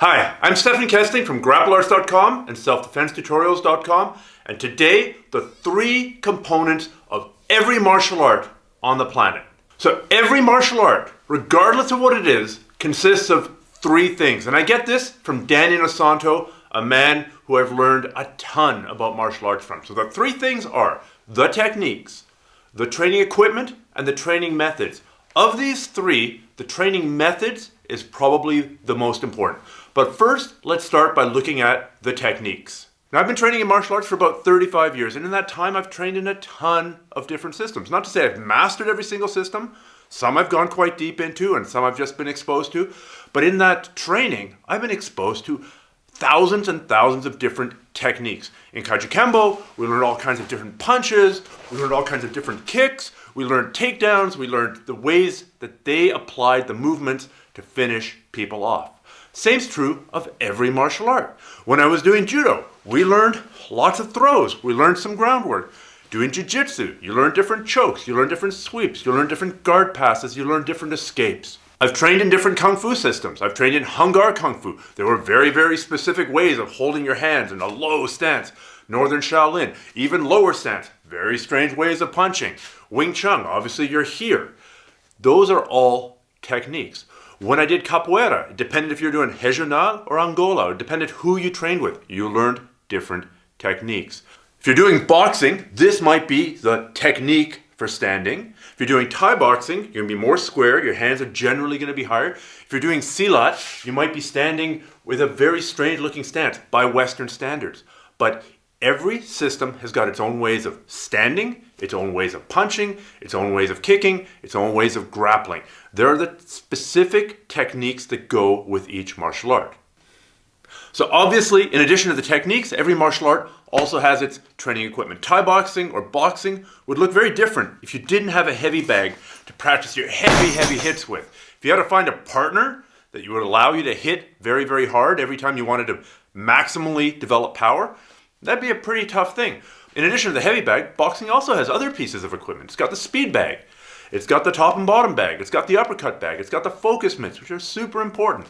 Hi, I'm Stephan Kesting from GrappleArts.com and SelfDefenseTutorials.com, and today the 3 components of every martial art on the planet. So every martial art, regardless of what it is, consists of 3 things. And I get this from Danny Inosanto, a man who I've learned a ton about martial arts from. So the 3 things are the techniques, the training equipment, and the training methods. Of these 3, the training methods is probably the most important. But first, let's start by looking at the techniques. Now, I've been training in martial arts for about 35 years, and in that time, I've trained in a ton of different systems. Not to say I've mastered every single system. Some I've gone quite deep into, and some I've just been exposed to. But in that training, I've been exposed to thousands and thousands of different techniques. In Kaiju Kembo, we learned all kinds of different punches, we learned all kinds of different kicks, we learned takedowns, we learned the ways that they applied the movements to finish people off. Same's true of every martial art. When I was doing judo, we learned lots of throws, we learned some groundwork. Doing jiu-jitsu, you learn different chokes, you learn different sweeps, you learn different guard passes, you learn different escapes. I've trained in different Kung Fu systems. I've trained in Hung Gar Kung Fu. There were very, very specific ways of holding your hands in a low stance. Northern Shaolin, even lower stance. Very strange ways of punching. Wing Chun, obviously you're here. Those are all techniques. When I did capoeira, it depended if you're doing regional or Angola. It depended who you trained with. You learned different techniques. If you're doing boxing, this might be the technique for standing. If you're doing Thai boxing, you're going to be more square. Your hands are generally going to be higher. If you're doing silat, you might be standing with a very strange looking stance by Western standards. But every system has got its own ways of standing, its own ways of punching, its own ways of kicking, its own ways of grappling. There are the specific techniques that go with each martial art. So obviously, in addition to the techniques, every martial art also has its training equipment. Thai boxing or boxing would look very different if you didn't have a heavy bag to practice your heavy hits with. If you had to find a partner that would allow you to hit very, very hard every time you wanted to maximally develop power, that'd be a pretty tough thing. In addition to the heavy bag, boxing also has other pieces of equipment. It's got the speed bag, it's got the top and bottom bag, it's got the uppercut bag, it's got the focus mitts, which are super important.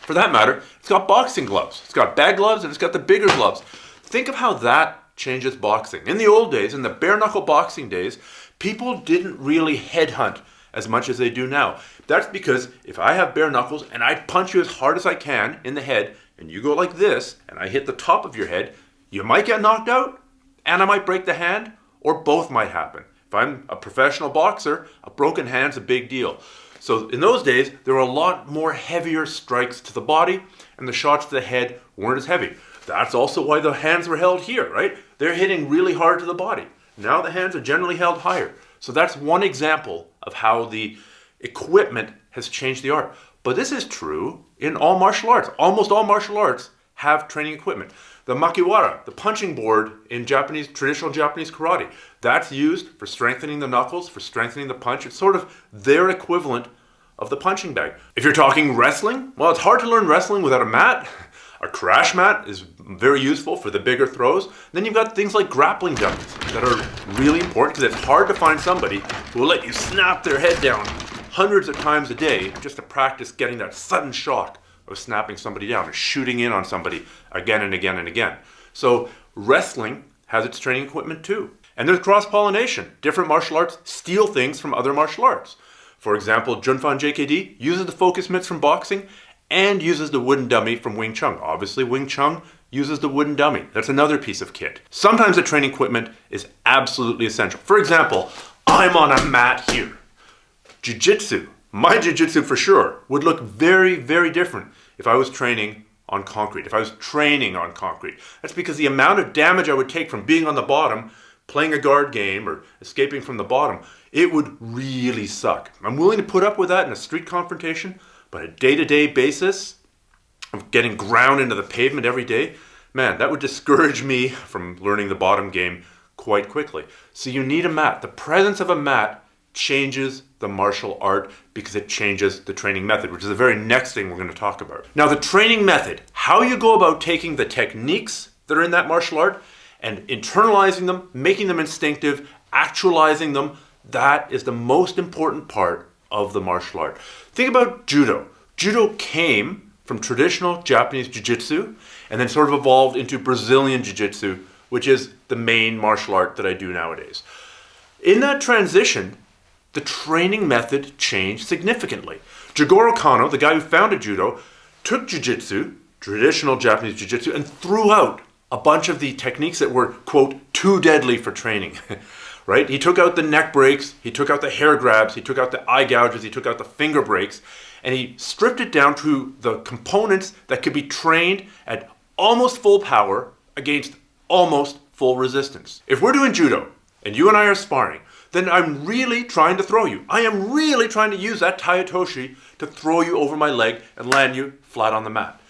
For that matter, it's got boxing gloves. It's got bag gloves and it's got the bigger gloves. Think of how that changes boxing. In the old days, in the bare knuckle boxing days, people didn't really headhunt as much as they do now. That's because if I have bare knuckles and I punch you as hard as I can in the head and you go like this and I hit the top of your head, you might get knocked out and I might break the hand, or both might happen. If I'm a professional boxer, a broken hand's a big deal. So in those days, there were a lot more heavier strikes to the body, and the shots to the head weren't as heavy. That's also why the hands were held here, right? They're hitting really hard to the body. Now the hands are generally held higher. So that's one example of how the equipment has changed the art. But this is true in all martial arts. Almost all martial arts have training equipment. The makiwara, the punching board in traditional Japanese karate, that's used for strengthening the knuckles, for strengthening the punch. It's sort of their equivalent of the punching bag. If you're talking wrestling, well, it's hard to learn wrestling without a mat. A crash mat is very useful for the bigger throws. Then you've got things like grappling dummies that are really important because it's hard to find somebody who will let you snap their head down hundreds of times a day just to practice getting that sudden shock of snapping somebody down and shooting in on somebody again and again and again. So wrestling has its training equipment too. And there's cross-pollination. Different martial arts steal things from other martial arts. For example, Junfan JKD uses the focus mitts from boxing and uses the wooden dummy from Wing Chun. Obviously, Wing Chun uses the wooden dummy. That's another piece of kit. Sometimes the training equipment is absolutely essential. For example, I'm on a mat here. Jiu-jitsu, my jiu-jitsu for sure, would look very, very different if I was training on concrete, if I was training on concrete. That's because the amount of damage I would take from being on the bottom, playing a guard game or escaping from the bottom, it would really suck. I'm willing to put up with that in a street confrontation, but a day-to-day basis of getting ground into the pavement every day, man, that would discourage me from learning the bottom game quite quickly. So you need a mat. The presence of a mat changes the martial art because it changes the training method, which is the very next thing we're going to talk about. Now, the training method, how you go about taking the techniques that are in that martial art and internalizing them, making them instinctive, actualizing them, that is the most important part of the martial art. Think about judo. Judo came from traditional Japanese jiu-jitsu and then sort of evolved into Brazilian jiu-jitsu, which is the main martial art that I do nowadays. In that transition, the training method changed significantly. Jigoro Kano, the guy who founded judo, took jiu-jitsu, traditional Japanese jiu-jitsu, and threw out a bunch of the techniques that were, quote, too deadly for training, right? He took out the neck breaks, he took out the hair grabs, he took out the eye gouges, he took out the finger breaks, and he stripped it down to the components that could be trained at almost full power against almost full resistance. If we're doing judo, and you and I are sparring, then I'm really trying to throw you. I am really trying to use that taitoshi to throw you over my leg and land you flat on the mat.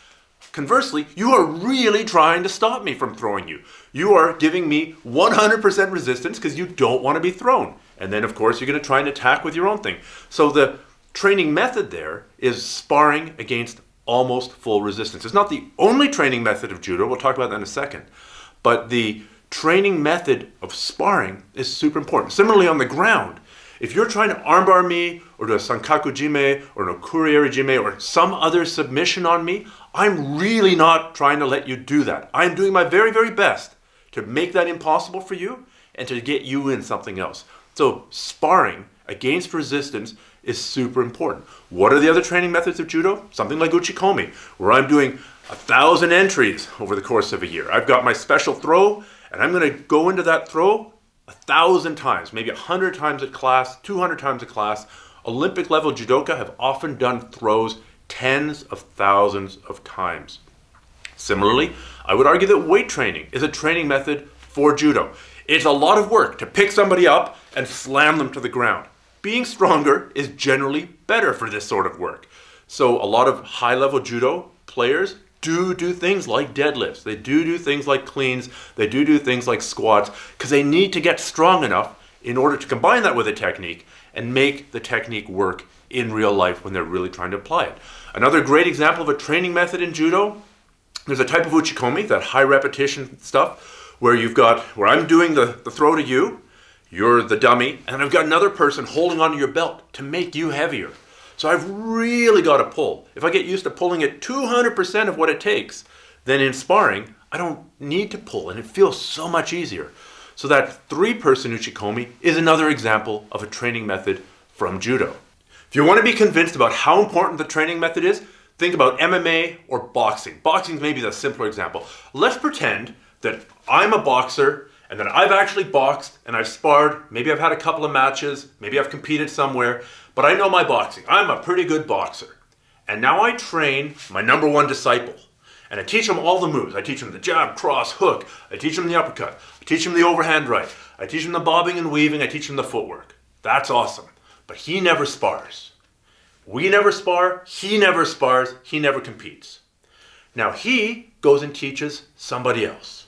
Conversely, you are really trying to stop me from throwing you. You are giving me 100% resistance because you don't want to be thrown. And then, of course, you're going to try and attack with your own thing. So the training method there is sparring against almost full resistance. It's not the only training method of judo. We'll talk about that in a second. But the training method of sparring is super important. Similarly, on the ground, if you're trying to armbar me or do a sankaku jime or an okurieri jime or some other submission on me, I'm really not trying to let you do that. I'm doing my very, very best to make that impossible for you and to get you in something else. So sparring against resistance is super important. What are the other training methods of judo? Something like uchikomi, where I'm doing 1,000 entries over the course of a year. I've got my special throw, and I'm going to go into that throw 1,000 times, maybe 100 times at class, 200 times at class. Olympic level judoka have often done throws tens of thousands of times. Similarly, I would argue that weight training is a training method for judo. It's a lot of work to pick somebody up and slam them to the ground. Being stronger is generally better for this sort of work. So a lot of high-level judo players do things like deadlifts. They do things like cleans. They do things like squats because they need to get strong enough in order to combine that with a technique and make the technique work in real life when they're really trying to apply it. Another great example of a training method in judo, there's a type of uchikomi, that high repetition stuff, where I'm doing the throw to you, you're the dummy, and I've got another person holding onto your belt to make you heavier. So I've really got to pull. If I get used to pulling at 200% of what it takes, then in sparring, I don't need to pull, and it feels so much easier. So that three-person uchikomi is another example of a training method from judo. If you want to be convinced about how important the training method is, think about MMA or boxing. Boxing is maybe the simpler example. Let's pretend that I'm a boxer and that I've actually boxed and I've sparred. Maybe I've had a couple of matches. Maybe I've competed somewhere. But I know my boxing. I'm a pretty good boxer. And now I train my number one disciple. And I teach him all the moves. I teach him the jab, cross, hook. I teach him the uppercut. I teach him the overhand right. I teach him the bobbing and weaving. I teach him the footwork. That's awesome. But he never spars. We never spar. He never spars. He never competes. Now he goes and teaches somebody else.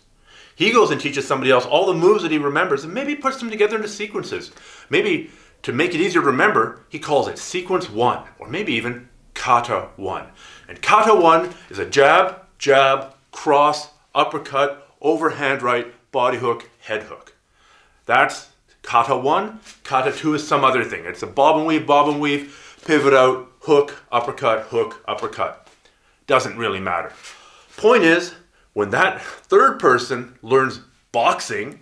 He goes and teaches somebody else all the moves that he remembers and maybe puts them together into sequences. Maybe to make it easier to remember, he calls it sequence 1 or maybe even kata 1. And kata 1 is a jab, jab, cross, uppercut, overhand right, body hook, head hook. That's kata 1. Kata 2 is some other thing. It's a bob and weave, pivot out, hook, uppercut. Doesn't really matter. Point is, when that third person learns boxing,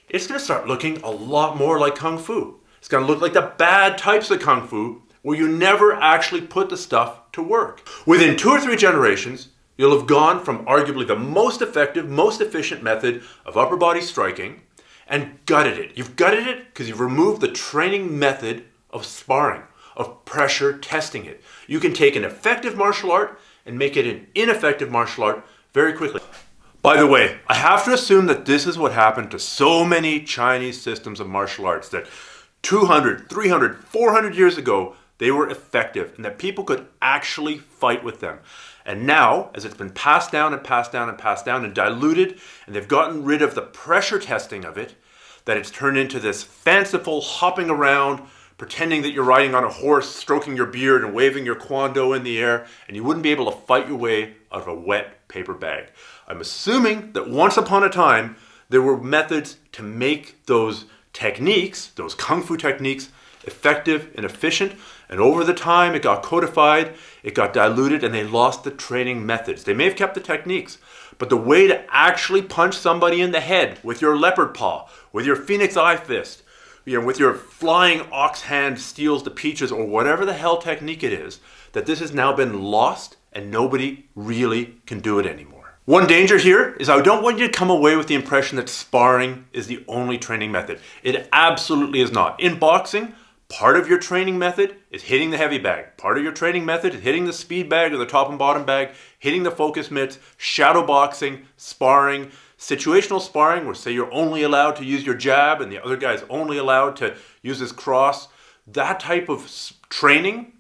it's going to start looking a lot more like Kung Fu. It's going to look like the bad types of Kung Fu where you never actually put the stuff to work. Within 2 or 3 generations, you'll have gone from arguably the most effective, most efficient method of upper body striking and gutted it. You've gutted it because you've removed the training method of sparring, of pressure testing it. You can take an effective martial art and make it an ineffective martial art very quickly. By the way, I have to assume that this is what happened to so many Chinese systems of martial arts, that 200, 300, 400 years ago, they were effective and that people could actually fight with them. And now, as it's been passed down and diluted, and they've gotten rid of the pressure testing of it, that it's turned into this fanciful hopping around, pretending that you're riding on a horse, stroking your beard and waving your kwando in the air, and you wouldn't be able to fight your way out of a wet paper bag. I'm assuming that once upon a time, there were methods to make those techniques, those Kung Fu techniques, effective and efficient. And over the time, it got codified, it got diluted, and they lost the training methods. They may have kept the techniques, but the way to actually punch somebody in the head with your leopard paw, with your phoenix eye fist, with your flying ox hand steals the peaches, or whatever the hell technique it is, that this has now been lost and nobody really can do it anymore. One danger here is I don't want you to come away with the impression that sparring is the only training method. It absolutely is not. In boxing, part of your training method is hitting the heavy bag. Part of your training method is hitting the speed bag or the top and bottom bag, hitting the focus mitts, shadow boxing, sparring, situational sparring, where say you're only allowed to use your jab and the other guy is only allowed to use his cross. That type of training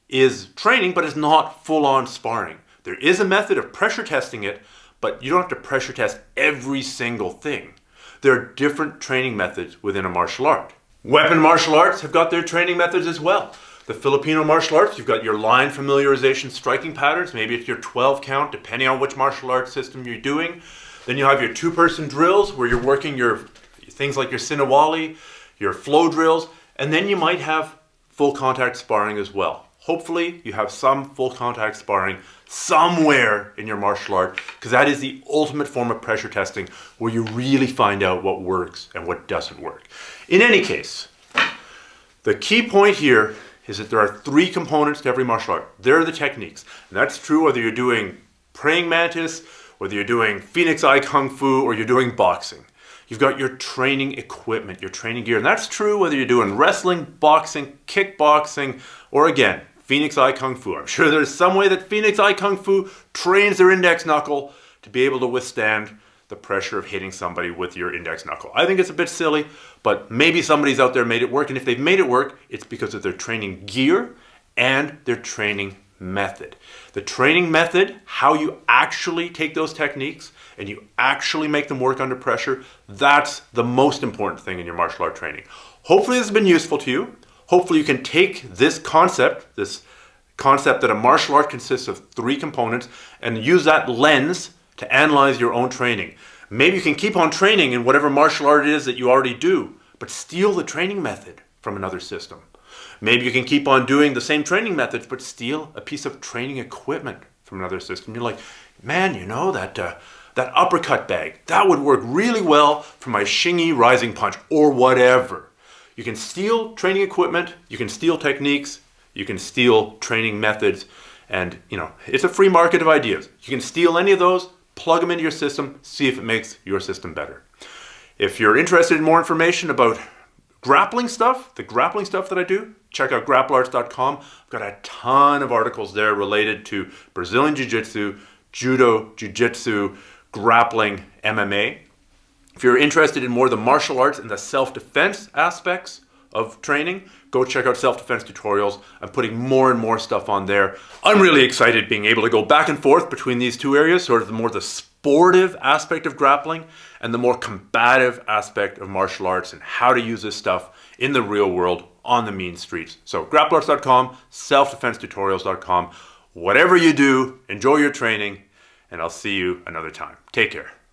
is training, but it's not full-on sparring. There is a method of pressure testing it, but you don't have to pressure test every single thing. There are different training methods within a martial art. Weapon martial arts have got their training methods as well. The Filipino martial arts, you've got your line familiarization striking patterns. Maybe it's your 12 count, depending on which martial arts system you're doing. Then you have your two-person drills where you're working your things like your Sinawali, your flow drills, and then you might have full contact sparring as well. Hopefully you have some full contact sparring somewhere in your martial art, because that is the ultimate form of pressure testing where you really find out what works and what doesn't work. In any case, the key point here is that there are three components to every martial art. They're the techniques. And that's true whether you're doing praying mantis, whether you're doing phoenix eye kung fu, or you're doing boxing. You've got your training equipment, your training gear. And that's true whether you're doing wrestling, boxing, kickboxing, or again, phoenix eye kung fu. I'm sure there's some way that phoenix eye kung fu trains their index knuckle to be able to withstand the pressure of hitting somebody with your index knuckle. I think it's a bit silly, but maybe somebody's out there made it work. And if they've made it work, it's because of their training gear and their training method. The training method, how you actually take those techniques and you actually make them work under pressure, that's the most important thing in your martial art training. Hopefully this has been useful to you. Hopefully you can take this concept that a martial art consists of three components, and use that lens to analyze your own training. Maybe you can keep on training in whatever martial art it is that you already do, but steal the training method from another system. Maybe you can keep on doing the same training methods, but steal a piece of training equipment from another system. You're like, man, you know, that uppercut bag, that would work really well for my shingy rising punch, or whatever. You can steal training equipment, you can steal techniques, you can steal training methods, and it's a free market of ideas. You can steal any of those, plug them into your system, see if it makes your system better. If you're interested in more information about grappling stuff, the grappling stuff that I do, check out grappelarts.com. I've got a ton of articles there related to Brazilian Jiu-Jitsu, Judo, Jiu-Jitsu, grappling, MMA. If you're interested in more of the martial arts and the self-defense aspects of training, go check out self-defense tutorials. I'm putting more and more stuff on there. I'm really excited being able to go back and forth between these two areas, sort of the sportive aspect of grappling and the more combative aspect of martial arts, and how to use this stuff in the real world on the mean streets. So grappelarts.com, selfdefensetutorials.com. Whatever you do, enjoy your training, and I'll see you another time. Take care.